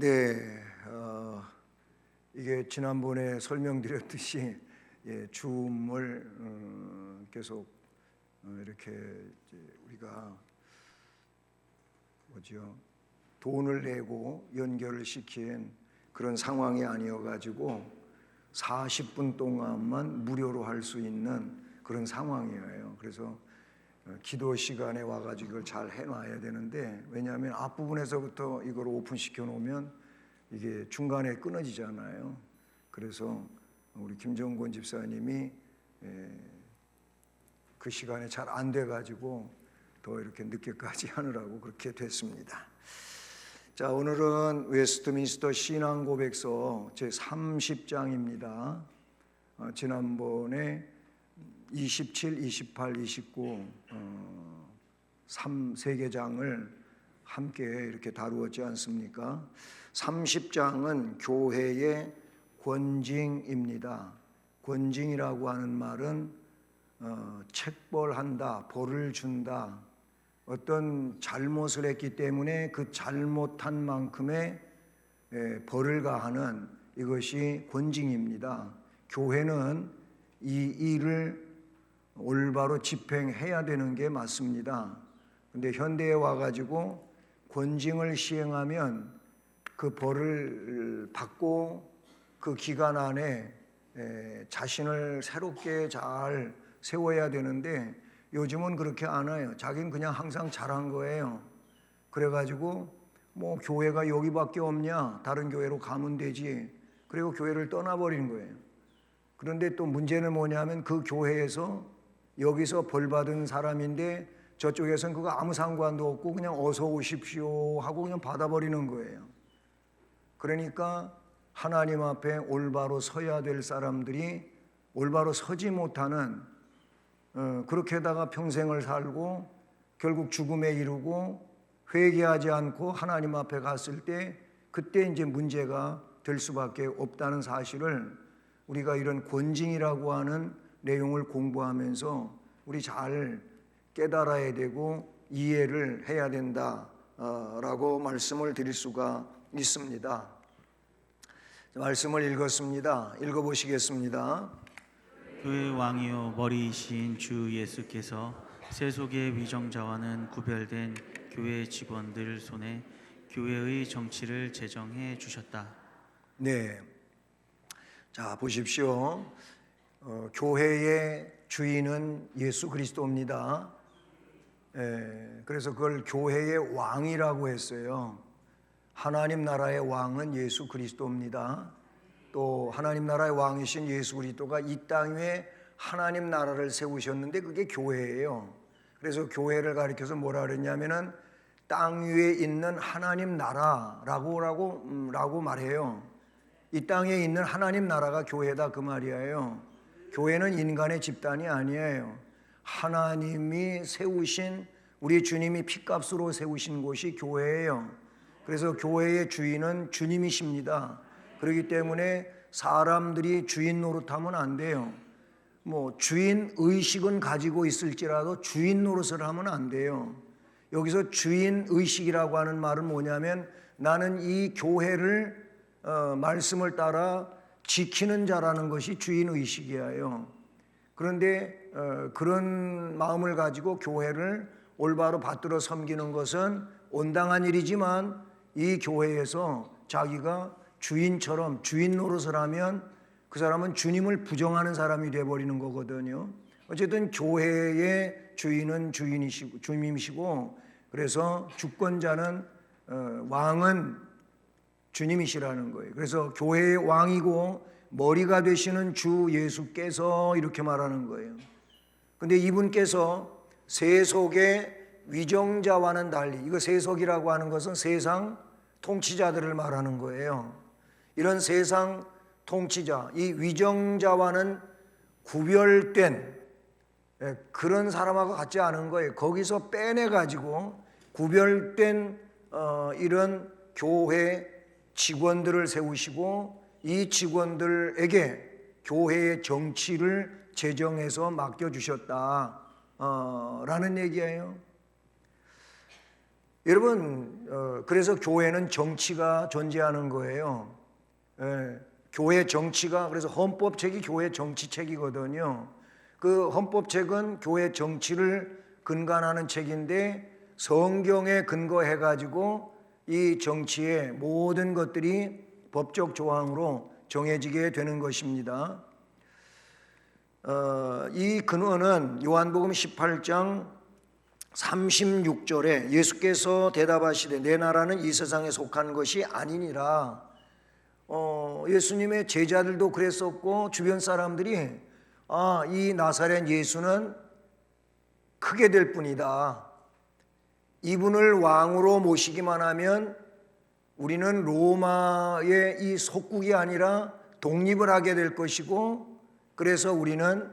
네, 이게 지난번에 설명드렸듯이 줌을 계속 이렇게 우리가 돈을 내고 연결을 시킨 그런 상황이 아니어가지고 40분 동안만 무료로 할 수 있는 그런 상황이에요. 그래서 기도 시간에 와가지고 이걸 잘 해놔야 되는데, 왜냐하면 앞부분에서부터 이걸 오픈시켜 놓으면 이게 중간에 끊어지잖아요. 그래서 우리 김정권 집사님이 그 시간에 잘 안 돼가지고 더 이렇게 늦게까지 하느라고 그렇게 됐습니다. 자, 오늘은 웨스트민스터 신앙고백서 제30장입니다. 지난번에 27, 28, 29 세 개 장을 함께 이렇게 다루었지 않습니까? 30장은 교회의 권징입니다. 권징이라고 하는 말은 책벌한다, 벌을 준다. 어떤 잘못을 했기 때문에 그 잘못한 만큼의 벌을 가하는 이것이 권징입니다. 교회는 이 일을 올바로 집행해야 되는 게 맞습니다. 근데 현대에 와가지고 권징을 시행하면 그 벌을 받고 그 기간 안에 자신을 새롭게 잘 세워야 되는데 요즘은 그렇게 안 해요. 자기는 그냥 항상 잘한 거예요. 그래가지고 뭐 교회가 여기밖에 없냐, 다른 교회로 가면 되지, 그리고 교회를 떠나버린 거예요. 그런데 또 문제는 뭐냐면 그 교회에서 여기서 벌 받은 사람인데 저쪽에서는 그거 아무 상관도 없고 그냥 어서 오십시오 하고 그냥 받아버리는 거예요. 그러니까 하나님 앞에 올바로 서야 될 사람들이 올바로 서지 못하는, 그렇게다가 평생을 살고 결국 죽음에 이르고 회개하지 않고 하나님 앞에 갔을 때 그때 이제 문제가 될 수밖에 없다는 사실을 우리가 이런 권징이라고 하는 내용을 공부하면서 우리 잘 깨달아야 되고 이해를 해야 된다라고 말씀을 드릴 수가 있습니다. 말씀을 읽었습니다. 읽어보시겠습니다. 그의 왕이요 머리이신 주 예수께서 세속의 위정자와는 구별된 교회 직원들 손에 교회의 정치를 제정해 주셨다. 네, 자 보십시오. 교회의 주인은 예수 그리스도입니다. 그래서 그걸 교회의 왕이라고 했어요. 하나님 나라의 왕은 예수 그리스도입니다. 또 하나님 나라의 왕이신 예수 그리스도가 이 땅 위에 하나님 나라를 세우셨는데 그게 교회예요. 그래서 교회를 가리켜서 뭐라 그랬냐면은 땅 위에 있는 하나님 나라라고 말해요. 이 땅에 있는 하나님 나라가 교회다 그 말이에요. 교회는 인간의 집단이 아니에요. 하나님이 세우신, 우리 주님이 핏값으로 세우신 곳이 교회예요. 그래서 교회의 주인은 주님이십니다. 그렇기 때문에 사람들이 주인 노릇하면 안 돼요. 뭐 주인 의식은 가지고 있을지라도 주인 노릇을 하면 안 돼요. 여기서 주인 의식이라고 하는 말은 뭐냐면 나는 이 교회를 말씀을 따라 지키는 자라는 것이 주인 의식이에요. 그런데 그런 마음을 가지고 교회를 올바로 받들어 섬기는 것은 온당한 일이지만 이 교회에서 자기가 주인처럼 주인 노릇을 하면 그 사람은 주님을 부정하는 사람이 되어버리는 거거든요. 어쨌든 교회의 주인은 주님이시고, 그래서 주권자는 왕은 주님이시라는 거예요. 그래서 교회의 왕이고 머리가 되시는 주 예수께서 이렇게 말하는 거예요. 근데 이분께서 세속의 위정자와는 달리, 이거 세속이라고 하는 것은 세상 통치자들을 말하는 거예요. 이런 세상 통치자, 이 위정자와는 구별된 그런 사람하고 같지 않은 거예요. 거기서 빼내가지고 구별된 이런 교회 직원들을 세우시고 이 직원들에게 교회의 정치를 제정해서 맡겨주셨다 라는 얘기예요. 여러분, 그래서 교회는 정치가 존재하는 거예요. 교회 정치가, 그래서 헌법책이 교회 정치책이거든요. 그 헌법책은 교회 정치를 근간하는 책인데 성경에 근거해 가지고 이 정치의 모든 것들이 법적 조항으로 정해지게 되는 것입니다. 이 근원은 요한복음 18장 36절에 예수께서 대답하시되 내 나라는 이 세상에 속한 것이 아니니라. 예수님의 제자들도 그랬었고 주변 사람들이 이 나사렛 예수는 크게 될 뿐이다. 이분을 왕으로 모시기만 하면 우리는 로마의 이 속국이 아니라 독립을 하게 될 것이고, 그래서 우리는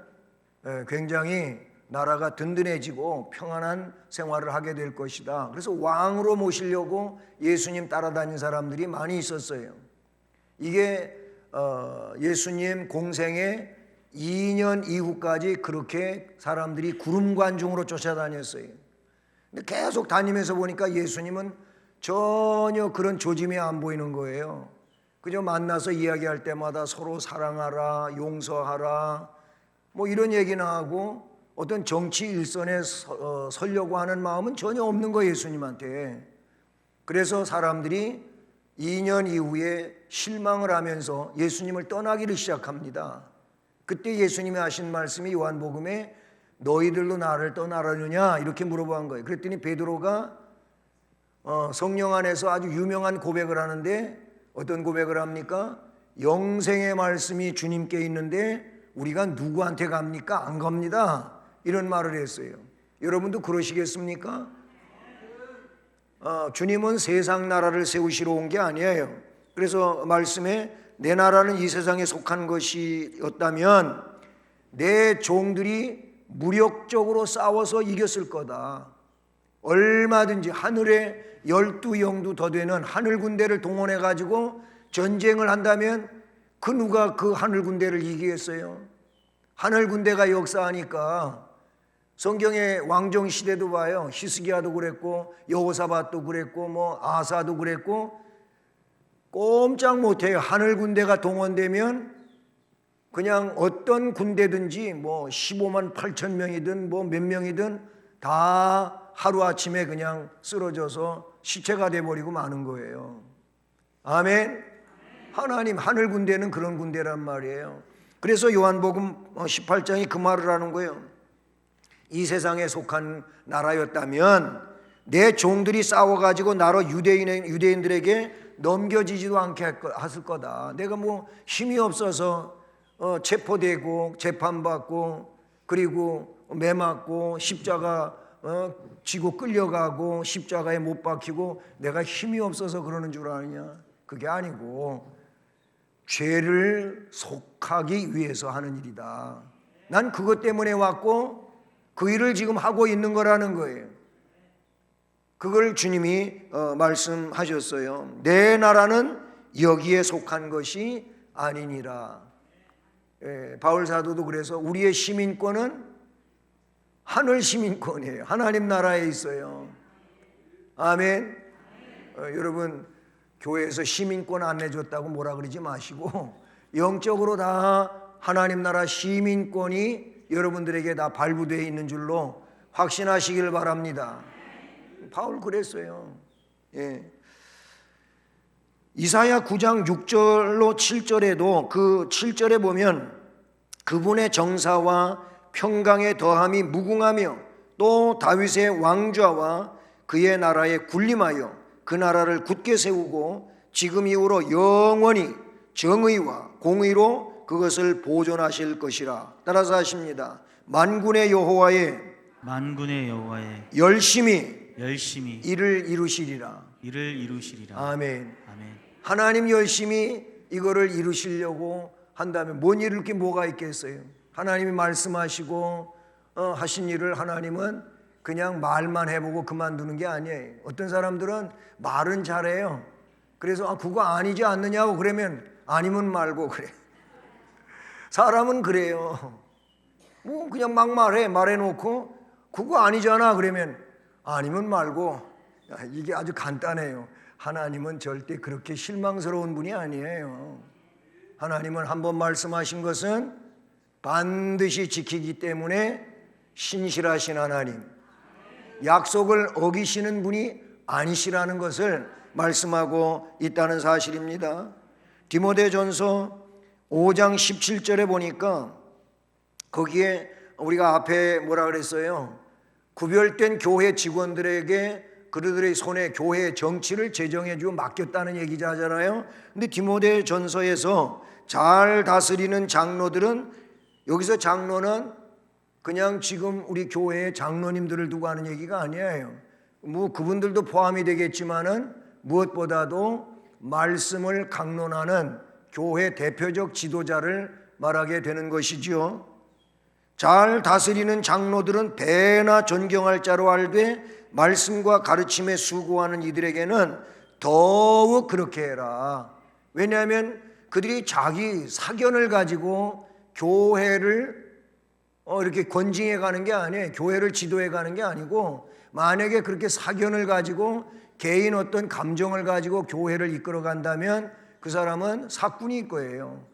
굉장히 나라가 든든해지고 평안한 생활을 하게 될 것이다. 그래서 왕으로 모시려고 예수님 따라다닌 사람들이 많이 있었어요. 이게 예수님 공생의 2년 이후까지 그렇게 사람들이 구름관중으로 쫓아다녔어요. 근데 계속 다니면서 보니까 예수님은 전혀 그런 조짐이 안 보이는 거예요. 그저 만나서 이야기할 때마다 서로 사랑하라, 용서하라, 뭐 이런 얘기나 하고 어떤 정치 일선에 서려고 하는 마음은 전혀 없는 거예요, 예수님한테. 그래서 사람들이 2년 이후에 실망을 하면서 예수님을 떠나기를 시작합니다. 그때 예수님이 하신 말씀이 요한복음에 너희들도 나를 떠나려느냐 이렇게 물어본 거예요. 그랬더니 베드로가 성령 안에서 아주 유명한 고백을 하는데 어떤 고백을 합니까? 영생의 말씀이 주님께 있는데 우리가 누구한테 갑니까? 안 갑니다. 이런 말을 했어요. 여러분도 그러시겠습니까? 주님은 세상 나라를 세우시러 온 게 아니에요. 그래서 말씀에 내 나라는 이 세상에 속한 것이었다면 내 종들이 무력적으로 싸워서 이겼을 거다. 얼마든지 하늘에 12영도 더 되는 하늘 군대를 동원해 가지고 전쟁을 한다면 그 누가 그 하늘 군대를 이기겠어요? 하늘 군대가 역사하니까 성경의 왕정 시대도 봐요. 히스기야도 그랬고 여호사밧도 그랬고 뭐 아사도 그랬고 꼼짝 못해요. 하늘 군대가 동원되면 그냥 어떤 군대든지 뭐 15만 8천 명이든 뭐 몇 명이든 다 하루아침에 그냥 쓰러져서 시체가 돼버리고 마는 거예요. 아멘. 하나님 하늘 군대는 그런 군대란 말이에요. 그래서 요한복음 18장이 그 말을 하는 거예요. 이 세상에 속한 나라였다면 내 종들이 싸워가지고 나로 유대인들에게 넘겨지지도 않게 했을 거다. 내가 뭐 힘이 없어서 체포되고 재판받고 그리고 매 맞고 십자가 지고 끌려가고 십자가에 못 박히고 내가 힘이 없어서 그러는 줄 아느냐? 그게 아니고 죄를 속하기 위해서 하는 일이다. 난 그것 때문에 왔고 그 일을 지금 하고 있는 거라는 거예요. 그걸 주님이 말씀하셨어요. 내 나라는 여기에 속한 것이 아니니라. 바울 사도도 그래서 우리의 시민권은 하늘 시민권이에요. 하나님 나라에 있어요. 아멘. 여러분 교회에서 시민권 안 내줬다고 뭐라 그러지 마시고 영적으로 다 하나님 나라 시민권이 여러분들에게 다 발부되어 있는 줄로 확신하시길 바랍니다. 바울 그랬어요. 이사야 9장 6절로 7절에도 그 7절에 보면 그분의 정사와 평강의 더함이 무궁하며 또 다윗의 왕좌와 그의 나라에 군림하여 그 나라를 굳게 세우고 지금 이후로 영원히 정의와 공의로 그것을 보존하실 것이라. 따라서 하십니다. 만군의 여호와의 열심히 일을 이루시리라. 아멘. 하나님 열심히 이거를 이루시려고 한다면 뭔 일을 게 뭐가 있겠어요? 하나님이 말씀하시고 하신 일을 하나님은 그냥 말만 해보고 그만두는 게 아니에요. 어떤 사람들은 말은 잘해요. 그래서 그거 아니지 않느냐고 그러면 아니면 말고 그래. 사람은 그래요. 뭐 그냥 막 말해놓고 그거 아니잖아 그러면 아니면 말고 이게 아주 간단해요. 하나님은 절대 그렇게 실망스러운 분이 아니에요. 하나님은 한번 말씀하신 것은 반드시 지키기 때문에 신실하신 하나님, 약속을 어기시는 분이 아니시라는 것을 말씀하고 있다는 사실입니다. 디모데전서 5장 17절에 보니까 거기에 우리가 앞에 뭐라 그랬어요? 구별된 교회 직원들에게 그들의 손에 교회의 정치를 제정해 주고 맡겼다는 얘기잖아요. 근데 디모데전서에서 잘 다스리는 장로들은, 여기서 장로는 그냥 지금 우리 교회의 장로님들을 두고 하는 얘기가 아니에요. 뭐 그분들도 포함이 되겠지만은 무엇보다도 말씀을 강론하는 교회 대표적 지도자를 말하게 되는 것이지요. 잘 다스리는 장로들은 배나 존경할 자로 알되 말씀과 가르침에 수고하는 이들에게는 더욱 그렇게 해라. 왜냐하면 그들이 자기 사견을 가지고 교회를 이렇게 권징해 가는 게 아니에요. 교회를 지도해 가는 게 아니고, 만약에 그렇게 사견을 가지고 개인 어떤 감정을 가지고 교회를 이끌어 간다면 그 사람은 사꾼일 거예요.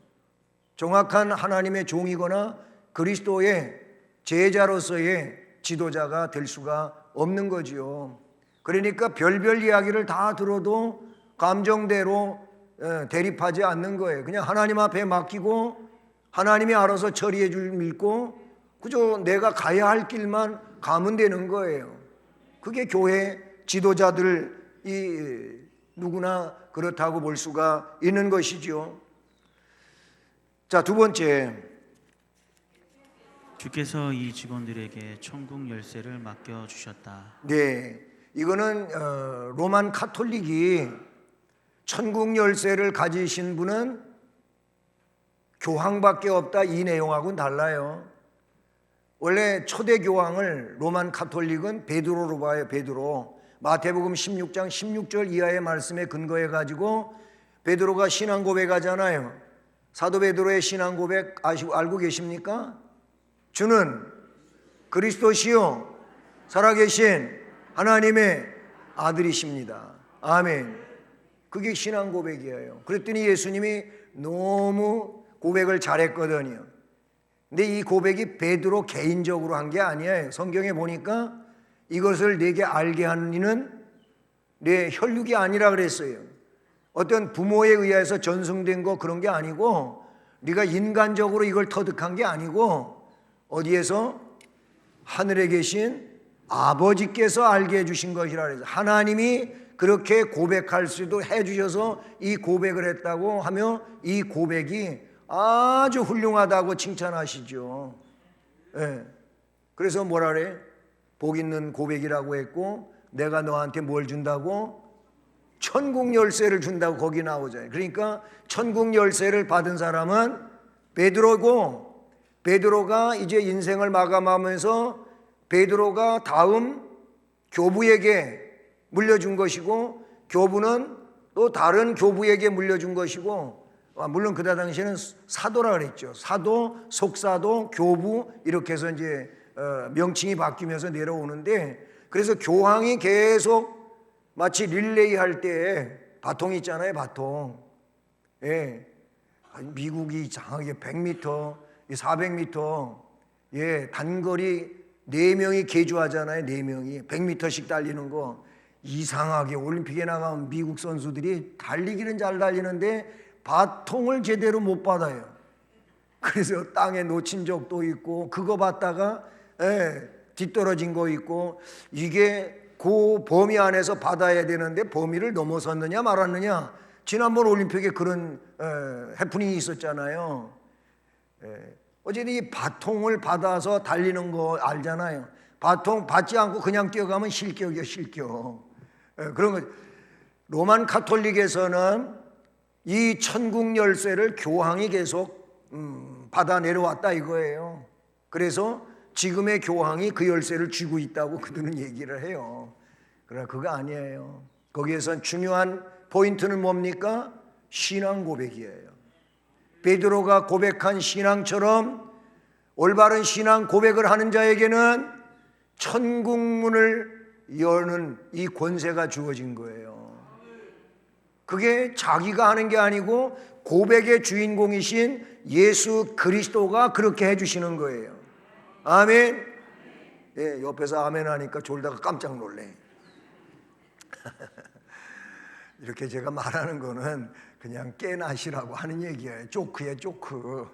정확한 하나님의 종이거나 그리스도의 제자로서의 지도자가 될 수가 없는 거지요. 그러니까 별별 이야기를 다 들어도 감정대로 대립하지 않는 거예요. 그냥 하나님 앞에 맡기고 하나님이 알아서 처리해 줄 믿고 그저 내가 가야 할 길만 가면 되는 거예요. 그게 교회 지도자들이 누구나 그렇다고 볼 수가 있는 것이죠. 자, 두 번째, 주께서 이 직원들에게 천국 열쇠를 맡겨 주셨다. 네, 이거는 로만 카톨릭이 천국 열쇠를 가지신 분은 교황밖에 없다, 이 내용하고는 달라요. 원래 초대 교황을 로만 카톨릭은 베드로로 봐요. 베드로. 마태복음 16장 16절 이하의 말씀에 근거해 가지고 베드로가 신앙 고백하잖아요. 사도 베드로의 신앙 고백 알고 계십니까? 주는 그리스도시요 살아계신 하나님의 아들이십니다. 아멘. 그게 신앙 고백이에요. 그랬더니 예수님이 너무 고백을 잘했거든요. 근데 이 고백이 베드로 개인적으로 한 게 아니에요. 성경에 보니까 이것을 내게 알게 하는 이는 내 혈육이 아니라 그랬어요. 어떤 부모에 의해서 전승된 거 그런 게 아니고, 네가 인간적으로 이걸 터득한 게 아니고, 어디에서? 하늘에 계신 아버지께서 알게 해주신 것이라 그래서, 하나님이 그렇게 고백할 수도 해주셔서 이 고백을 했다고 하며 이 고백이 아주 훌륭하다고 칭찬하시죠. 예. 그래서 뭐라 그래? 복 있는 고백이라고 했고, 내가 너한테 뭘 준다고? 천국 열쇠를 준다고 거기 나오잖아요. 그러니까 천국 열쇠를 받은 사람은 베드로고, 베드로가 이제 인생을 마감하면서 베드로가 다음 교부에게 물려준 것이고, 교부는 또 다른 교부에게 물려준 것이고, 물론 그때 당시에는 사도라 그랬죠. 사도, 속사도, 교부 이렇게 해서 이제 명칭이 바뀌면서 내려오는데, 그래서 교황이 계속 마치 릴레이 할 때 바통 있잖아요. 바통. 예. 미국이 이상하게 100m, 400m, 예, 단거리 4명이 개주하잖아요. 4명이 100m씩 달리는 거. 이상하게 올림픽에 나가면 미국 선수들이 달리기는 잘 달리는데 바통을 제대로 못 받아요. 그래서 땅에 놓친 적도 있고, 그거 받다가 뒤떨어진 거 있고, 이게 그 범위 안에서 받아야 되는데 범위를 넘어섰느냐 말았느냐. 지난번 올림픽에 그런 해프닝이 있었잖아요. 어쨌든 이 바통을 받아서 달리는 거 알잖아요. 바통 받지 않고 그냥 뛰어가면 실격이요, 실격. 그런 거. 로만 카톨릭에서는 이 천국 열쇠를 교황이 계속 받아 내려왔다 이거예요. 그래서 지금의 교황이 그 열쇠를 쥐고 있다고 그들은 얘기를 해요. 그러나 그거 아니에요. 거기에선 중요한 포인트는 뭡니까? 신앙 고백이에요. 베드로가 고백한 신앙처럼 올바른 신앙 고백을 하는 자에게는 천국 문을 여는 이 권세가 주어진 거예요. 그게 자기가 하는 게 아니고 고백의 주인공이신 예수 그리스도가 그렇게 해주시는 거예요. 아멘. 예, 옆에서 아멘 하니까 졸다가 깜짝 놀래. 이렇게 제가 말하는 거는 그냥 깨나시라고 하는 얘기예요. 조크예요, 조크.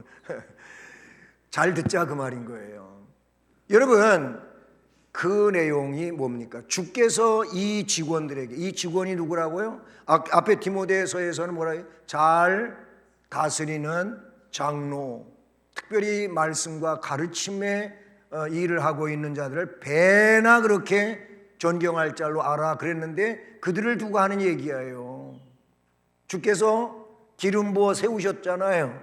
잘 듣자 그 말인 거예요. 여러분, 그 내용이 뭡니까? 주께서 이 직원들에게, 이 직원이 누구라고요? 앞에 디모데서에서는 뭐라 해요? 잘 다스리는 장로, 특별히 말씀과 가르침에 일을 하고 있는 자들을 배나 그렇게 존경할 자로 알아 그랬는데 그들을 두고 하는 얘기예요. 주께서 기름 부어 세우셨잖아요.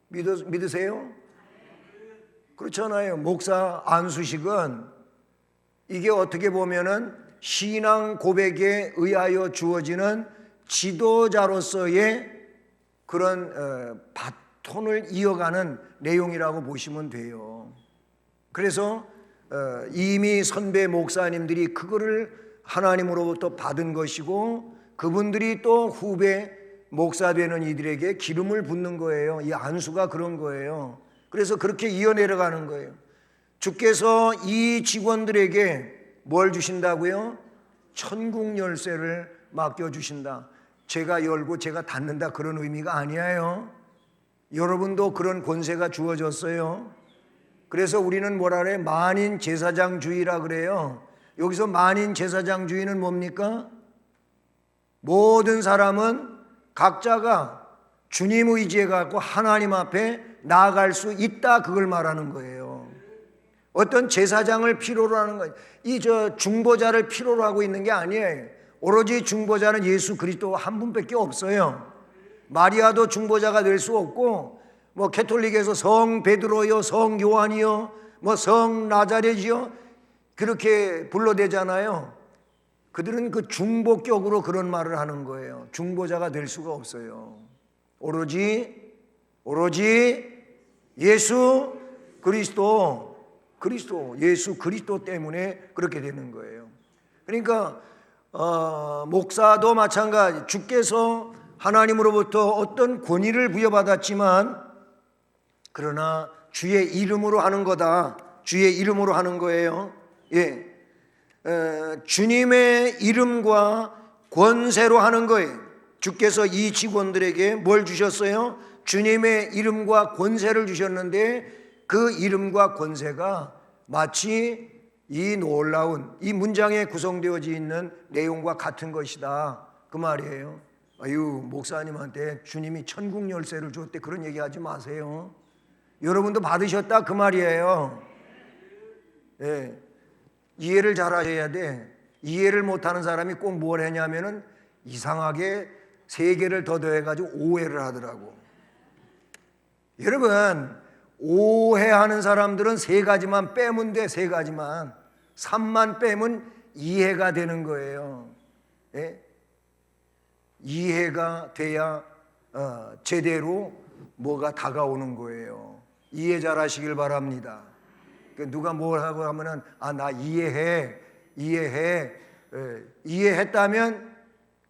믿으세요? 그렇잖아요. 목사 안수식은 이게 어떻게 보면은 신앙 고백에 의하여 주어지는 지도자로서의 그런 바톤을 이어가는 내용이라고 보시면 돼요. 그래서 이미 선배 목사님들이 그거를 하나님으로부터 받은 것이고 그분들이 또 후배 목사 되는 이들에게 기름을 붓는 거예요. 이 안수가 그런 거예요. 그래서 그렇게 이어내려가는 거예요. 주께서 이 직원들에게 뭘 주신다고요? 천국 열쇠를 맡겨주신다. 제가 열고 제가 닫는다 그런 의미가 아니에요. 여러분도 그런 권세가 주어졌어요. 그래서 우리는 뭐라 그래요? 만인 제사장주의라 그래요. 여기서 만인 제사장주의는 뭡니까? 모든 사람은 각자가 주님 의지해 갖고 하나님 앞에 나아갈 수 있다 그걸 말하는 거예요. 어떤 제사장을 필요로 하는 거예요. 중보자를 필요로 하고 있는 게 아니에요. 오로지 중보자는 예수 그리스도 한 분밖에 없어요. 마리아도 중보자가 될 수 없고 뭐 캐톨릭에서 성 베드로요, 성 요한이요, 뭐 성 나자렛이요 그렇게 불러대잖아요. 그들은 그 중보격으로 그런 말을 하는 거예요. 중보자가 될 수가 없어요. 오로지 예수 그리스도, 예수 그리스도 때문에 그렇게 되는 거예요. 그러니까 목사도 마찬가지. 주께서 하나님으로부터 어떤 권위를 부여받았지만 그러나 주의 이름으로 하는 거다. 주의 이름으로 하는 거예요. 예, 주님의 이름과 권세로 하는 거예요. 주께서 이 직원들에게 뭘 주셨어요? 주님의 이름과 권세를 주셨는데 그 이름과 권세가 마치 이 놀라운 이 문장에 구성되어져 있는 내용과 같은 것이다 그 말이에요. 아유, 목사님한테 주님이 천국 열쇠를 줬대 그런 얘기하지 마세요. 여러분도 받으셨다 그 말이에요. 예, 이해를 잘 하셔야 돼. 이해를 못하는 사람이 꼭 뭘 했냐면은 이상하게 세 개를 더 더해가지고 오해를 하더라고. 여러분, 오해하는 사람들은 세 가지만 빼면 돼. 세 가지만 3만 빼면 이해가 되는 거예요. 예? 이해가 돼야 제대로 뭐가 다가오는 거예요. 이해 잘 하시길 바랍니다. 누가 뭘 하고 하면은 나 이해해 이해했다면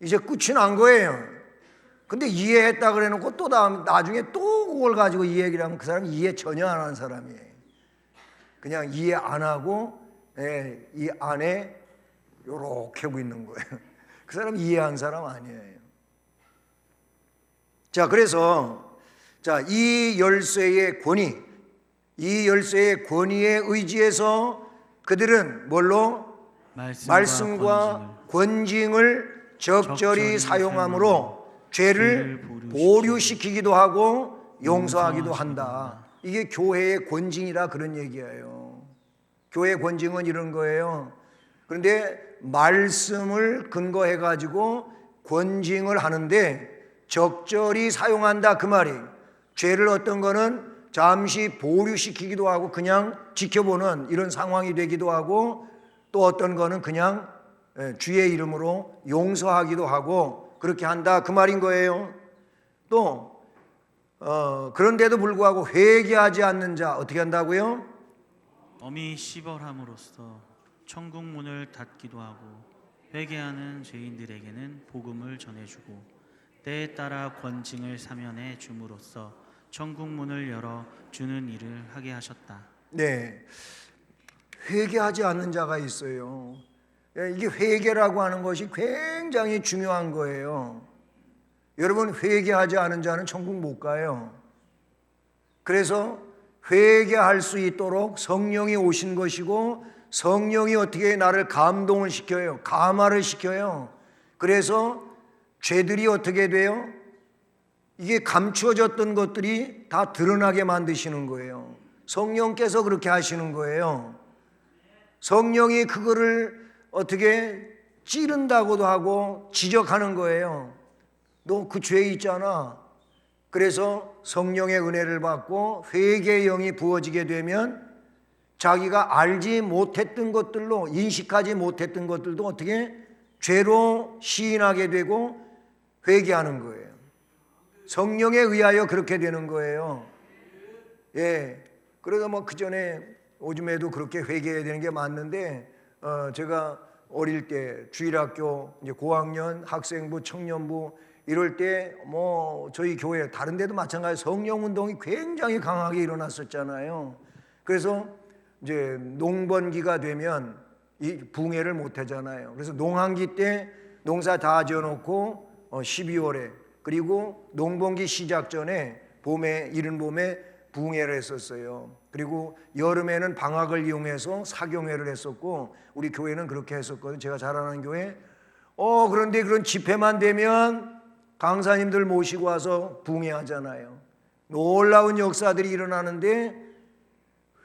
이제 끝이 난 거예요. 근데 이해했다 그래 놓고 또 나중에 또 그걸 가지고 이 얘기를 하면 그 사람이 이해 전혀 안 하는 사람이에요. 그냥 이해 안 하고 이 안에 요렇게 하고 있는 거예요. 그 사람 이해한 사람 아니에요. 자, 그래서 이 열쇠의 권위, 이 열쇠의 권위에 의지해서 그들은 뭘로? 말씀과 권징을 적절히 사용함으로 죄를 보류시키기도 하고 용서하기도 한다. 이게 교회의 권징이라 그런 얘기예요. 교회의 권징은 이런 거예요. 그런데 말씀을 근거해 가지고 권징을 하는데 적절히 사용한다 그 말이에요. 죄를 어떤 거는 잠시 보류시키기도 하고 그냥 지켜보는 이런 상황이 되기도 하고 또 어떤 거는 그냥 주의 이름으로 용서하기도 하고 그렇게 한다 그 말인 거예요. 또 그런데도 불구하고 회개하지 않는 자 어떻게 한다고요? 엄히 시벌함으로써 천국 문을 닫기도 하고 회개하는 죄인들에게는 복음을 전해주고 때에 따라 권징을 사면해 줌으로써 천국 문을 열어 주는 일을 하게 하셨다. 네, 회개하지 않는 자가 있어요. 이게 회개라고 하는 것이 굉장히 중요한 거예요. 여러분, 회개하지 않은 자는 천국 못 가요. 그래서 회개할 수 있도록 성령이 오신 것이고, 성령이 어떻게 나를 감동을 시켜요? 감화를 시켜요. 그래서 죄들이 어떻게 돼요? 이게 감추어졌던 것들이 다 드러나게 만드시는 거예요. 성령께서 그렇게 하시는 거예요. 성령이 그거를 어떻게 찌른다고도 하고 지적하는 거예요. 너 그 죄 있잖아. 그래서 성령의 은혜를 받고 회개의 영이 부어지게 되면 자기가 알지 못했던 것들로, 인식하지 못했던 것들도 어떻게 죄로 시인하게 되고 회개하는 거예요. 성령에 의하여 그렇게 되는 거예요. 예. 그래서 뭐 그 전에 요즘에도 그렇게 회개해야 되는 게 맞는데, 제가 어릴 때 주일학교 이제 고학년 학생부, 청년부 이럴 때 뭐 저희 교회 다른 데도 마찬가지 성령 운동이 굉장히 강하게 일어났었잖아요. 그래서 이제 농번기가 되면 이 붕해를 못 하잖아요. 그래서 농한기 때 농사 다 지어놓고 12월에 그리고 농번기 시작 전에 봄에 이른 봄에 붕해를 했었어요. 그리고 여름에는 방학을 이용해서 사경회를 했었고 우리 교회는 그렇게 했었거든요. 제가 자라는 교회. 그런데 그런 집회만 되면 강사님들 모시고 와서 붕해하잖아요. 놀라운 역사들이 일어나는데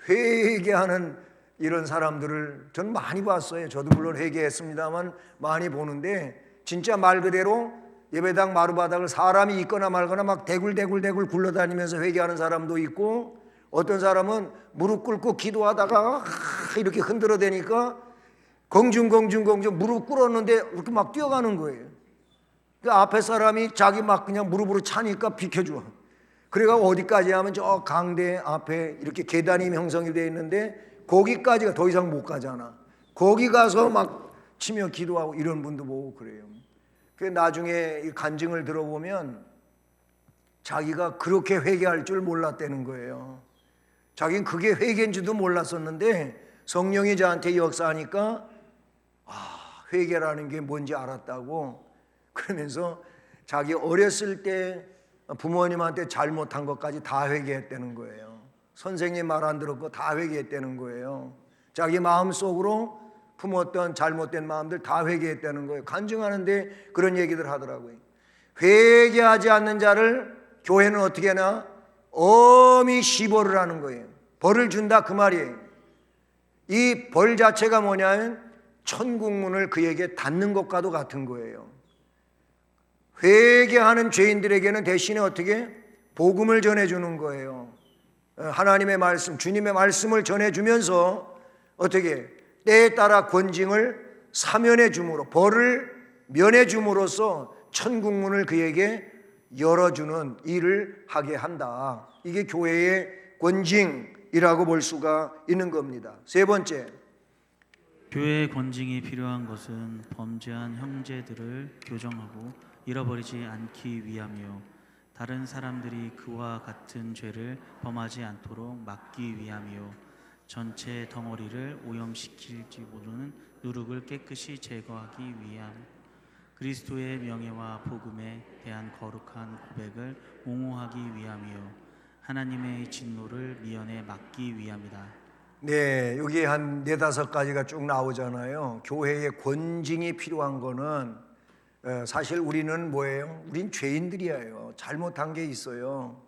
회개하는 이런 사람들을 저는 많이 봤어요. 저도 물론 회개했습니다만 많이 보는데 진짜 말 그대로 예배당 마루바닥을 사람이 있거나 말거나 막 대굴대굴 굴러다니면서 회개하는 사람도 있고, 어떤 사람은 무릎 꿇고 기도하다가 이렇게 흔들어대니까 공중 무릎 꿇었는데 이렇게 막 뛰어가는 거예요. 그 앞에 사람이 자기 막 그냥 무릎으로 차니까 비켜줘. 그래가 어디까지 하면 저 강대 앞에 이렇게 계단이 형성이 되어 있는데 거기까지가 더 이상 못 가잖아. 거기 가서 막 치며 기도하고 이런 분도 보고 그래요. 그 나중에 이 간증을 들어보면 자기가 그렇게 회개할 줄 몰랐다는 거예요. 자기는 그게 회개인지도 몰랐었는데 성령이 저한테 역사하니까 회개라는 게 뭔지 알았다고. 그러면서 자기 어렸을 때 부모님한테 잘못한 것까지 다 회개했다는 거예요. 선생님 말 안 들었고 다 회개했다는 거예요. 자기 마음속으로 품었던 잘못된 마음들 다 회개했다는 거예요. 간증하는데 그런 얘기들 하더라고요. 회개하지 않는 자를 교회는 어떻게 하나? 엄히 시벌을 하는 거예요. 벌을 준다 그 말이에요. 이 벌 자체가 뭐냐면 천국 문을 그에게 닫는 것과도 같은 거예요. 회개하는 죄인들에게는 대신에 어떻게? 복음을 전해주는 거예요. 하나님의 말씀, 주님의 말씀을 전해주면서 어떻게? 때에 따라 권징을 사면해 줌으로, 벌을 면해 줌으로써 천국 문을 그에게 열어주는 일을 하게 한다. 이게 교회의 권징이라고 볼 수가 있는 겁니다. 세 번째, 교회의 권징이 필요한 것은 범죄한 형제들을 교정하고 잃어버리지 않기 위함이요 다른 사람들이 그와 같은 죄를 범하지 않도록 막기 위함이요 전체 덩어리를 오염시킬지 모르는 누룩을 깨끗이 제거하기 위함 그리스도의 명예와 복음에 대한 거룩한 고백을 옹호하기 위함이요 하나님의 진노를 미연에 막기 위함이다. 네, 여기 한 네다섯 가지가 쭉 나오잖아요. 교회의 권징이 필요한 거는 사실 우리는 뭐예요? 우린 죄인들이에요. 잘못한 게 있어요.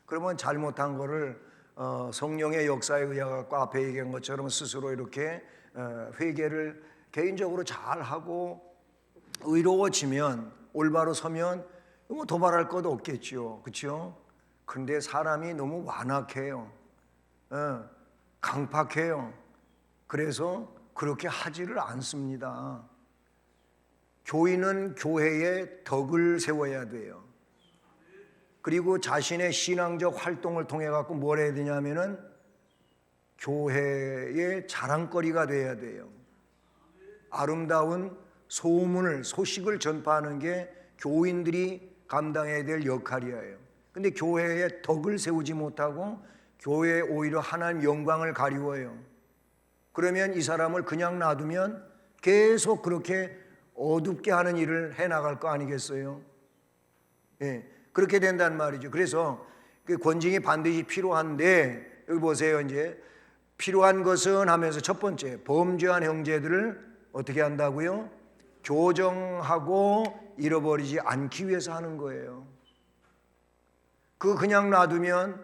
그러면 잘못한 거를 성령의 역사에 의해갖고 앞에 얘기한 것처럼 스스로 이렇게 회개를 개인적으로 잘 하고 의로워지면, 올바로 서면 뭐 도발할 것도 없겠죠. 그렇죠? 그런데 사람이 너무 완악해요. 강팍해요. 그래서 그렇게 하지를 않습니다. 교인은 교회에 덕을 세워야 돼요. 그리고 자신의 신앙적 활동을 통해 갖고 뭘 해야 되냐면은 교회의 자랑거리가 돼야 돼요. 아름다운 소식을 전파하는 게 교인들이 감당해야 될 역할이에요. 근데 교회에 덕을 세우지 못하고 교회에 오히려 하나님 영광을 가리워요. 그러면 이 사람을 그냥 놔두면 계속 그렇게 어둡게 하는 일을 해나갈 거 아니겠어요? 예, 그렇게 된단 말이죠. 그래서 그 권징이 반드시 필요한데, 여기 보세요. 이제 필요한 것은 하면서 첫 번째, 범죄한 형제들을 어떻게 한다고요? 교정하고 잃어버리지 않기 위해서 하는 거예요. 그냥 놔두면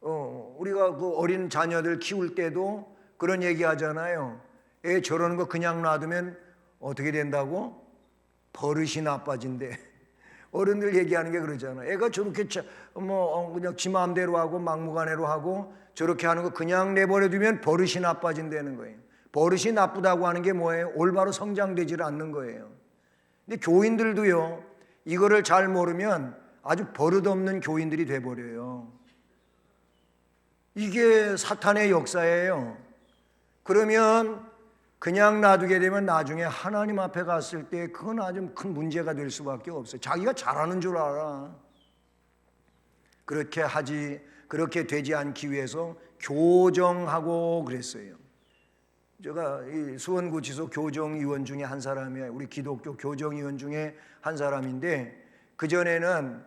우리가 그 어린 자녀들 키울 때도 그런 얘기 하잖아요. 애 저러는 거 그냥 놔두면 어떻게 된다고? 버릇이 나빠진대. 어른들 얘기하는 게 그러잖아요. 애가 저렇게 그냥 지 마음대로 하고 막무가내로 하고 저렇게 하는 거 그냥 내버려두면 버릇이 나빠진다는 거예요. 버릇이 나쁘다고 하는 게 뭐예요? 올바로 성장되지를 않는 거예요. 근데 교인들도요, 이거를 잘 모르면 아주 버릇없는 교인들이 돼버려요. 이게 사탄의 역사예요. 그러면 그냥 놔두게 되면 나중에 하나님 앞에 갔을 때 그건 아주 큰 문제가 될 수밖에 없어요. 자기가 잘하는 줄 알아. 그렇게 되지 않기 위해서 교정하고 그랬어요. 제가 이 수원구치소 교정위원 중에 한 사람이에요. 우리 기독교 교정위원 중에 한 사람인데, 그전에는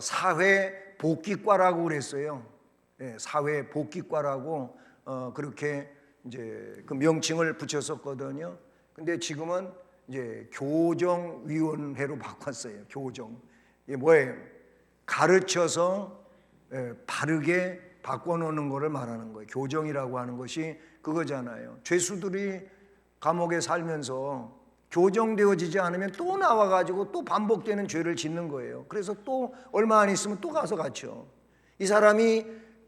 사회복귀과라고 그랬어요. 네, 사회복귀과라고 그렇게 이제 그 명칭을 붙였었거든요. 근데 지금은 이제 교정위원회로 바꿨어요. 교정. 이게 뭐예요? 가르쳐서 바르게 바꿔놓는 거를 말하는 거예요. 교정이라고 하는 것이 그거잖아요. 죄수들이 감옥에 살면서 교정되어지지 않으면 또 나와가지고 또 반복되는 죄를 짓는 거예요. 그래서 또 얼마 안 있으면 또 가서 갇혀. 이 사람이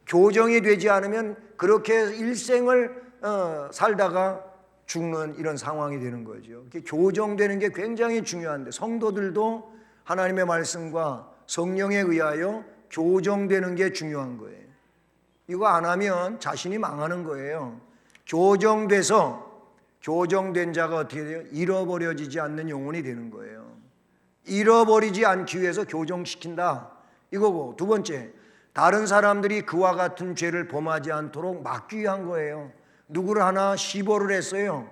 교정이 되지 않으면 그렇게 일생을 살다가 죽는 이런 상황이 되는 거죠. 교정되는 게 굉장히 중요한데, 성도들도 하나님의 말씀과 성령에 의하여 교정되는 게 중요한 거예요. 이거 안 하면 자신이 망하는 거예요. 교정된 자가 어떻게 돼요? 잃어버려지지 않는 영혼이 되는 거예요. 잃어버리지 않기 위해서 교정시킨다, 이거고, 두 번째, 다른 사람들이 그와 같은 죄를 범하지 않도록 막기 위한 거예요. 누구를 하나 시보를 했어요.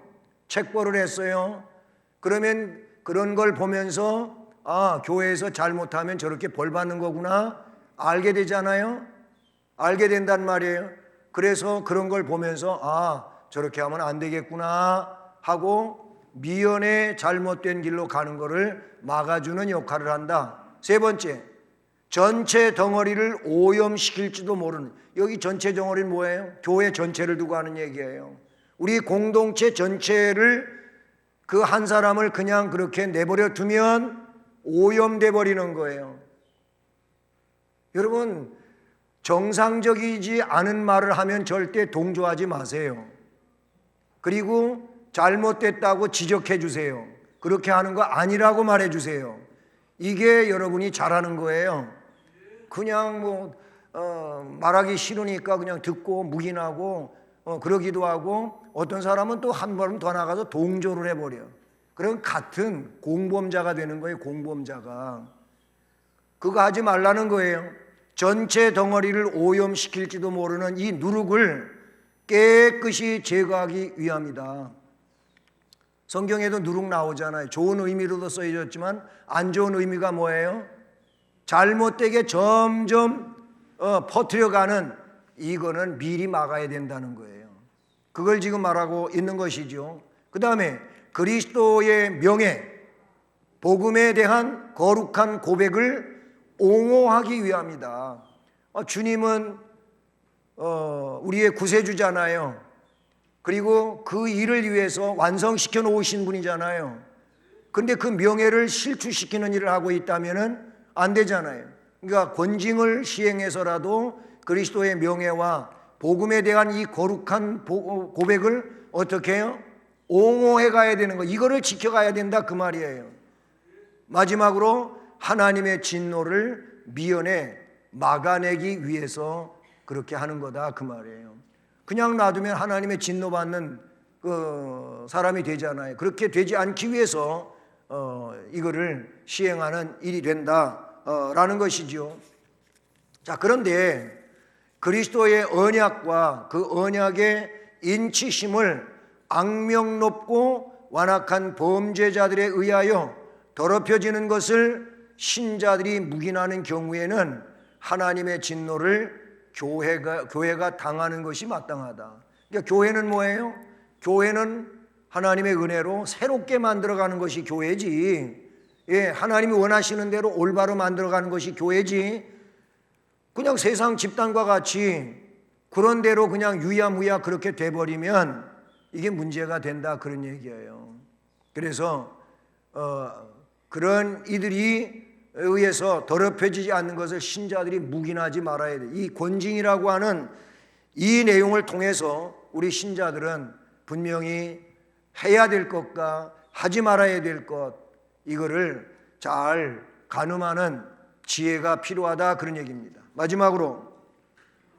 책벌을 했어요. 그러면 그런 걸 보면서 교회에서 잘못하면 저렇게 벌 받는 거구나 알게 되잖아요. 알게 된단 말이에요. 그래서 그런 걸 보면서 저렇게 하면 안 되겠구나 하고 미연에 잘못된 길로 가는 거를 막아주는 역할을 한다. 세 번째, 전체 덩어리를 오염시킬지도 모르는, 여기 전체 덩어리는 뭐예요? 교회 전체를 두고 하는 얘기예요. 우리 공동체 전체를, 그 한 사람을 그냥 그렇게 내버려 두면 오염돼 버리는 거예요. 여러분, 정상적이지 않은 말을 하면 절대 동조하지 마세요. 그리고 잘못됐다고 지적해 주세요. 그렇게 하는 거 아니라고 말해 주세요. 이게 여러분이 잘하는 거예요. 그냥 말하기 싫으니까 그냥 듣고 묵인하고 그러기도 하고, 어떤 사람은 또 한 걸음 더 나가서 동조를 해버려. 그럼 같은 공범자가 되는 거예요. 공범자가. 그거 하지 말라는 거예요. 전체 덩어리를 오염시킬지도 모르는 이 누룩을 깨끗이 제거하기 위함이다. 성경에도 누룩 나오잖아요. 좋은 의미로도 써있었지만 안 좋은 의미가 뭐예요? 잘못되게 점점 퍼뜨려가는, 이거는 미리 막아야 된다는 거예요. 그걸 지금 말하고 있는 것이죠. 그 다음에 그리스도의 명예, 복음에 대한 거룩한 고백을 옹호하기 위함이다. 주님은 우리의 구세주잖아요. 그리고 그 일을 위해서 완성시켜 놓으신 분이잖아요. 그런데 그 명예를 실추시키는 일을 하고 있다면 안 되잖아요. 그러니까 권징을 시행해서라도 그리스도의 명예와 복음에 대한 이 거룩한 고백을 어떻게 해요? 옹호해 가야 되는 거, 이거를 지켜가야 된다, 그 말이에요. 마지막으로 하나님의 진노를 미연에 막아내기 위해서 그렇게 하는 거다, 그 말이에요. 그냥 놔두면 하나님의 진노받는 사람이 되잖아요. 그렇게 되지 않기 위해서 이거를 시행하는 일이 된다라는 것이죠. 자, 그런데 그리스도의 언약과 그 언약의 인치심을 악명 높고 완악한 범죄자들에 의하여 더럽혀지는 것을 신자들이 묵인하는 경우에는 하나님의 진노를 교회가 당하는 것이 마땅하다. 그러니까 교회는 뭐예요? 교회는 하나님의 은혜로 새롭게 만들어가는 것이 교회지. 예, 하나님이 원하시는 대로 올바로 만들어가는 것이 교회지. 그냥 세상 집단과 같이 그런 대로 그냥 유야무야 그렇게 돼버리면 이게 문제가 된다, 그런 얘기예요. 그래서 그런 이들이 의해서 더럽혀지지 않는 것을 신자들이 묵인하지 말아야 돼. 이 권징이라고 하는 이 내용을 통해서 우리 신자들은 분명히 해야 될 것과 하지 말아야 될 것, 이거를 잘 가늠하는 지혜가 필요하다, 그런 얘기입니다. 마지막으로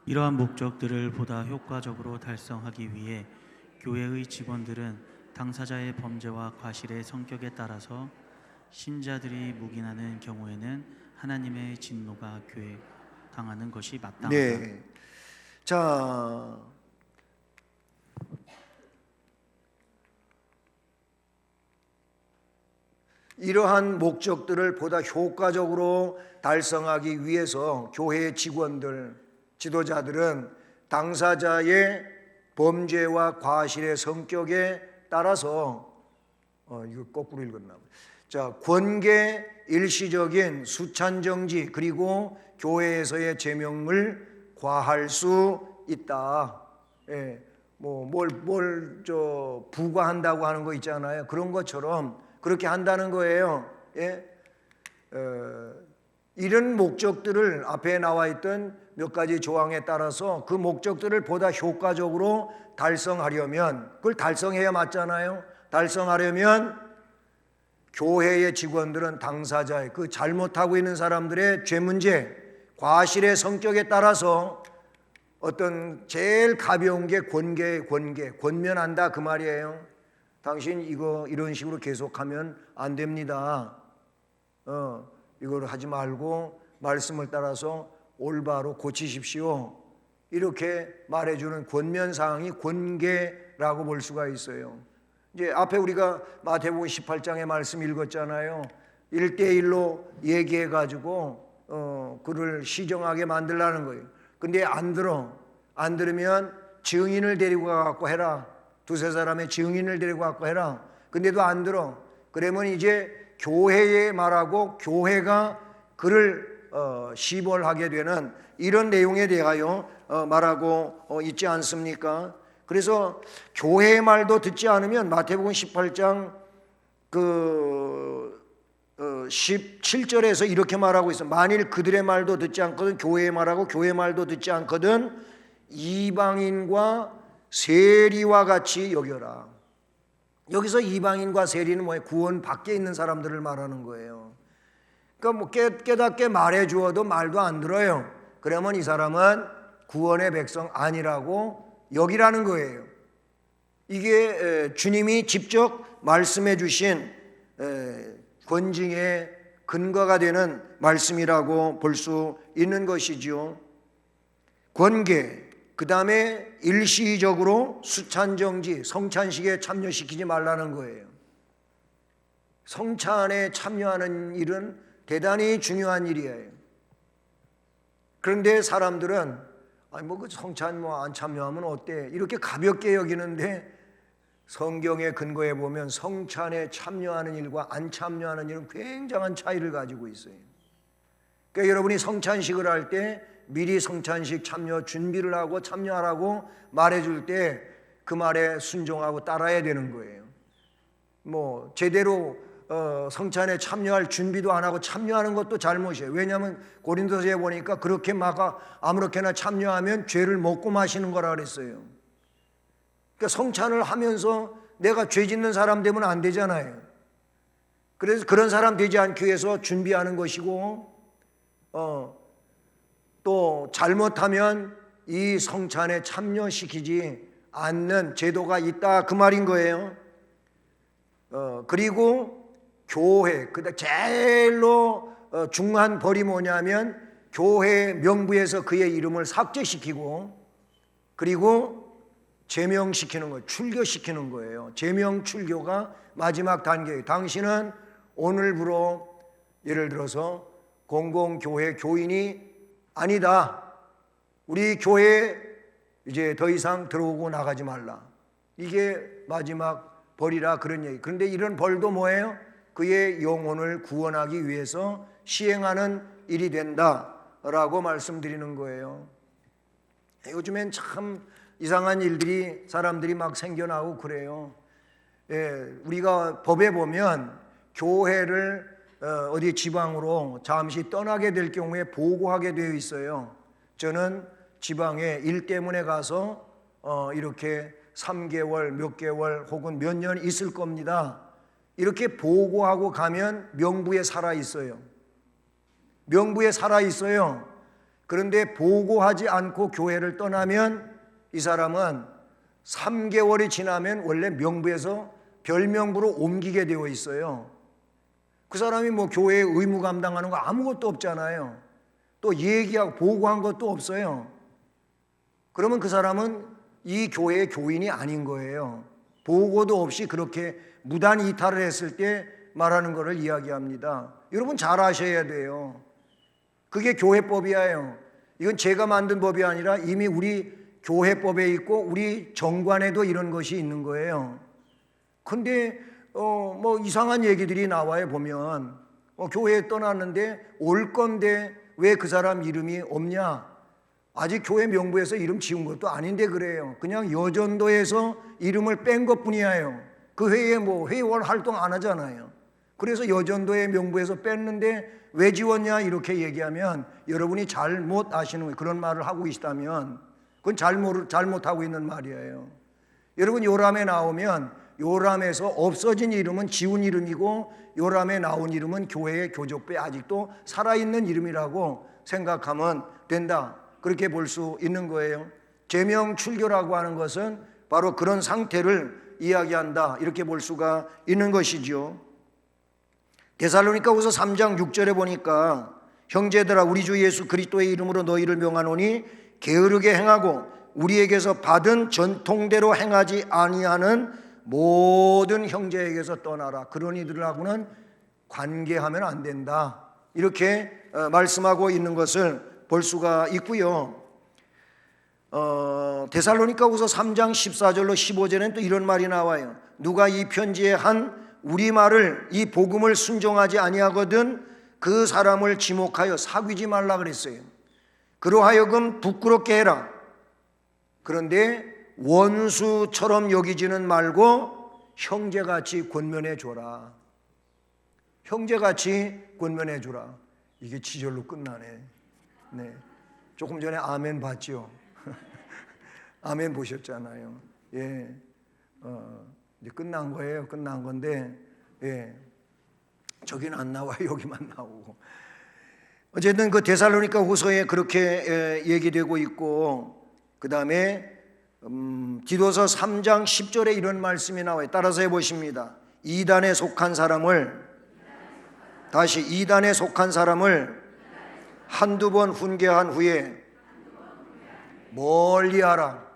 이러한 목적들을 보다 효과적으로 달성하기 위해 교회의 직원들은 당사자의 범죄와 과실의 성격에 따라서 신자들이 묵인하는 경우에는 하나님의 진노가 교회에 당하는 것이 마땅하다. 네. 자, 이러한 목적들을 보다 효과적으로 달성하기 위해서 교회의 직원들, 지도자들은 당사자의 범죄와 과실의 성격에 따라서 이거 거꾸로 읽었나 봐요. 자, 권계, 일시적인 수찬정지, 그리고 교회에서의 제명을 과할 수 있다. 예, 부과한다고 하는 거 있잖아요. 그런 것처럼 그렇게 한다는 거예요. 예? 이런 목적들을 앞에 나와 있던 몇 가지 조항에 따라서 그 목적들을 보다 효과적으로 달성하려면, 그걸 달성해야 맞잖아요. 달성하려면 교회의 직원들은 당사자의 그 잘못하고 있는 사람들의 죄 문제, 과실의 성격에 따라서 어떤 제일 가벼운 게 권면한다, 그 말이에요. 당신 이거 이런 식으로 계속하면 안 됩니다. 이걸 하지 말고 말씀을 따라서 올바로 고치십시오. 이렇게 말해주는 권면사항이 권계라고 볼 수가 있어요. 이제 앞에 우리가 마태복음 18장의 말씀 읽었잖아요. 1대1로 얘기해가지고 그를 시정하게 만들라는 거예요. 근데 안 들으면 증인을 데리고 가갖고 해라. 두세 사람의 증인을 데리고 가갖고 해라. 근데도 안 들어. 그러면 이제 교회에 말하고 교회가 그를 시벌하게 되는 이런 내용에 대하여 말하고 있지 않습니까? 그래서 교회의 말도 듣지 않으면 마태복음 18장 17절에서 이렇게 말하고 있어요. 만일 그들의 말도 듣지 않거든 교회의 말하고 교회의 말도 듣지 않거든 이방인과 세리와 같이 여겨라. 여기서 이방인과 세리는 뭐예요? 구원 밖에 있는 사람들을 말하는 거예요. 그러니까 뭐 깨닫게 말해 주어도 말도 안 들어요. 그러면 이 사람은 구원의 백성 아니라고 여기라는 거예요. 이게 주님이 직접 말씀해 주신 권징의 근거가 되는 말씀이라고 볼 수 있는 것이지요. 권계, 그 다음에 일시적으로 수찬정지, 성찬식에 참여시키지 말라는 거예요. 성찬에 참여하는 일은 대단히 중요한 일이에요. 그런데 사람들은 그 성찬 안 참여하면 어때? 이렇게 가볍게 여기는데 성경의 근거에 보면 성찬에 참여하는 일과 안 참여하는 일은 굉장한 차이를 가지고 있어요. 그러니까 여러분이 성찬식을 할 때 미리 성찬식 참여 준비를 하고 참여하라고 말해줄 때 그 말에 순종하고 따라야 되는 거예요. 뭐 제대로 성찬에 참여할 준비도 안 하고 참여하는 것도 잘못이에요. 왜냐하면 고린도서에 보니까 그렇게 막 아무렇게나 참여하면 죄를 먹고 마시는 거라 그랬어요. 그러니까 성찬을 하면서 내가 죄 짓는 사람 되면 안 되잖아요. 그래서 그런 사람 되지 않기 위해서 준비하는 것이고 또 잘못하면 이 성찬에 참여시키지 않는 제도가 있다 그 말인 거예요. 그리고 교회, 제일로 중요한 벌이 뭐냐면 교회 명부에서 그의 이름을 삭제시키고 그리고 제명시키는 거예요. 출교시키는 거예요. 제명 출교가 마지막 단계예요. 당신은 오늘부로 예를 들어서 공공교회 교인이 아니다. 우리 교회에 이제 더 이상 들어오고 나가지 말라. 이게 마지막 벌이라 그런 얘기. 그런데 이런 벌도 뭐예요? 그의 영혼을 구원하기 위해서 시행하는 일이 된다라고 말씀드리는 거예요. 요즘엔 참 이상한 일들이 사람들이 막 생겨나고 그래요. 우리가 법에 보면 교회를 어디 지방으로 잠시 떠나게 될 경우에 보고하게 되어 있어요. 저는 지방에 일 때문에 가서 이렇게 3개월, 몇 개월 혹은 몇 년 있을 겁니다. 이렇게 보고하고 가면 명부에 살아 있어요. 명부에 살아 있어요. 그런데 보고하지 않고 교회를 떠나면 이 사람은 3개월이 지나면 원래 명부에서 별명부로 옮기게 되어 있어요. 그 사람이 뭐 교회에 의무 감당하는 거 아무것도 없잖아요. 또 얘기하고 보고한 것도 없어요. 그러면 그 사람은 이 교회의 교인이 아닌 거예요. 보고도 없이 그렇게 무단 이탈을 했을 때 말하는 것을 이야기합니다. 여러분 잘 아셔야 돼요. 그게 교회법이에요. 이건 제가 만든 법이 아니라 이미 우리 교회법에 있고 우리 정관에도 이런 것이 있는 거예요. 근데 뭐 이상한 얘기들이 나와요. 보면 교회에 떠났는데 올 건데 왜 그 사람 이름이 없냐? 아직 교회 명부에서 이름 지운 것도 아닌데 그래요. 그냥 여전도에서 이름을 뺀 것뿐이에요. 그 회에 뭐 회원 활동 안 하잖아요. 그래서 여전도의 명부에서 뺐는데 왜 지웠냐 이렇게 얘기하면 여러분이 잘못 아시는 거예요. 그런 말을 하고 계시다면 그건 잘못하고 있는 말이에요. 여러분 요람에 나오면 요람에서 없어진 이름은 지운 이름이고 요람에 나온 이름은 교회의 교족부에 아직도 살아있는 이름이라고 생각하면 된다. 그렇게 볼 수 있는 거예요. 제명 출교라고 하는 것은 바로 그런 상태를 이야기한다. 이렇게 볼 수가 있는 것이죠. 데살로니가후서 3장 6절에 보니까 형제들아 우리 주 예수 그리스도의 이름으로 너희를 명하노니 게으르게 행하고 우리에게서 받은 전통대로 행하지 아니하는 모든 형제에게서 떠나라. 그런 이들하고는 관계하면 안 된다. 이렇게 말씀하고 있는 것을 볼 수가 있고요. 데살로니가후서 3장 14절로 15절에는 또 이런 말이 나와요. 누가 이 편지에 한 우리말을 이 복음을 순종하지 아니하거든 그 사람을 지목하여 사귀지 말라 그랬어요. 그러하여금 부끄럽게 해라. 그런데 원수처럼 여기지는 말고 형제같이 권면해 줘라. 형제같이 권면해 줘라. 이게 지절로 끝나네. 네. 조금 전에 아멘 봤죠? 아멘 보셨잖아요. 예. 이제 끝난 거예요. 끝난 건데, 예. 저기는 안 나와요. 여기만 나오고. 어쨌든 그 데살로니가 후서에 그렇게 얘기되고 있고, 그 다음에 디도서 3장 10절에 이런 말씀이 나와요. 따라서 해보십니다. 이단에 속한 사람을 한두 번 훈계한 후에 멀리하라.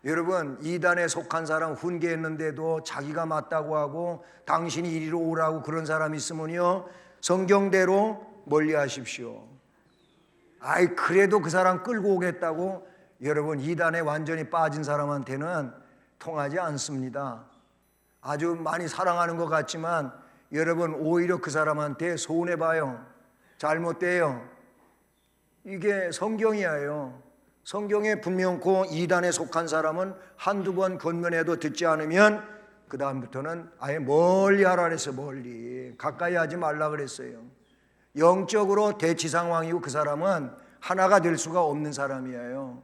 여러분 이단에 속한 사람 훈계했는데도 자기가 맞다고 하고 당신이 이리로 오라고 그런 사람 있으면요 성경대로 멀리하십시오. 아이 그래도 그 사람 끌고 오겠다고 여러분 이단에 완전히 빠진 사람한테는 통하지 않습니다. 아주 많이 사랑하는 것 같지만 여러분 오히려 그 사람한테 손해봐요. 잘못돼요. 이게 성경이에요. 성경에 분명코 이단에 속한 사람은 한두 번 권면해도 듣지 않으면 그 다음부터는 아예 멀리 하라 그랬어요. 멀리. 가까이 하지 말라 그랬어요. 영적으로 대치상황이고 그 사람은 하나가 될 수가 없는 사람이에요.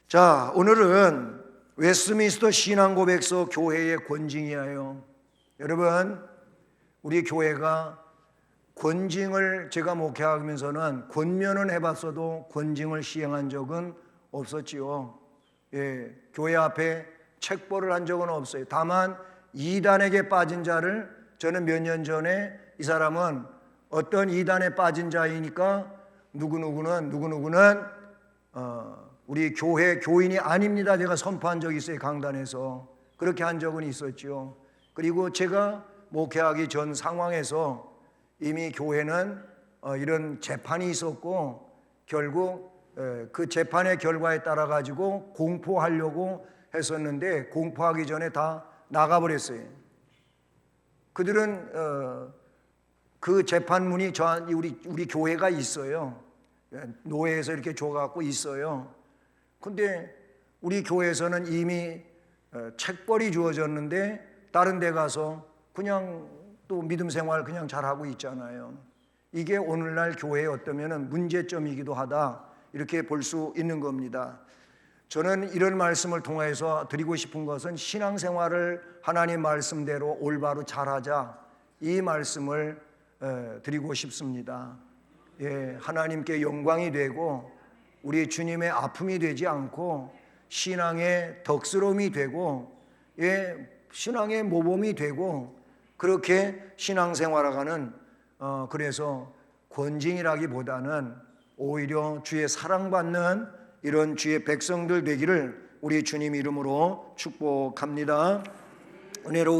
자, 오늘은 웨스트민스터 신앙고백서 교회의 권징이에요. 여러분 우리 교회가 권징을 제가 목회하면서는 권면은 해봤어도 권징을 시행한 적은 없었지요. 교회 앞에 책벌을 한 적은 없어요. 다만 이단에게 빠진 자를 저는 몇 년 전에 이 사람은 어떤 이단에 빠진 자이니까 누구누구는 우리 교회 교인이 아닙니다. 제가 선포한 적이 있어요. 강단에서 그렇게 한 적은 있었죠. 그리고 제가 목회하기 전 상황에서 이미 교회는 이런 재판이 있었고 결국 그 재판의 결과에 따라 가지고 공포하려고 했었는데 공포하기 전에 다 나가버렸어요. 그들은 그 재판문이 우리 교회가 있어요. 노회에서 이렇게 줘갖고 있어요. 근데 우리 교회에서는 이미 책벌이 주어졌는데 다른 데 가서 그냥 또 믿음 생활 그냥 잘하고 있잖아요. 이게 오늘날 교회에 어떠면 문제점이기도 하다 이렇게 볼 수 있는 겁니다. 저는 이런 말씀을 통해서 드리고 싶은 것은 신앙생활을 하나님 말씀대로 올바로 잘하자 이 말씀을 드리고 싶습니다. 하나님께 영광이 되고 우리 주님의 아픔이 되지 않고 신앙의 덕스러움이 되고 신앙의 모범이 되고 그렇게 신앙생활하가는 그래서 권징이라기보다는 오히려 주의 사랑받는 이런 주의 백성들 되기를 우리 주님 이름으로 축복합니다. 은혜로운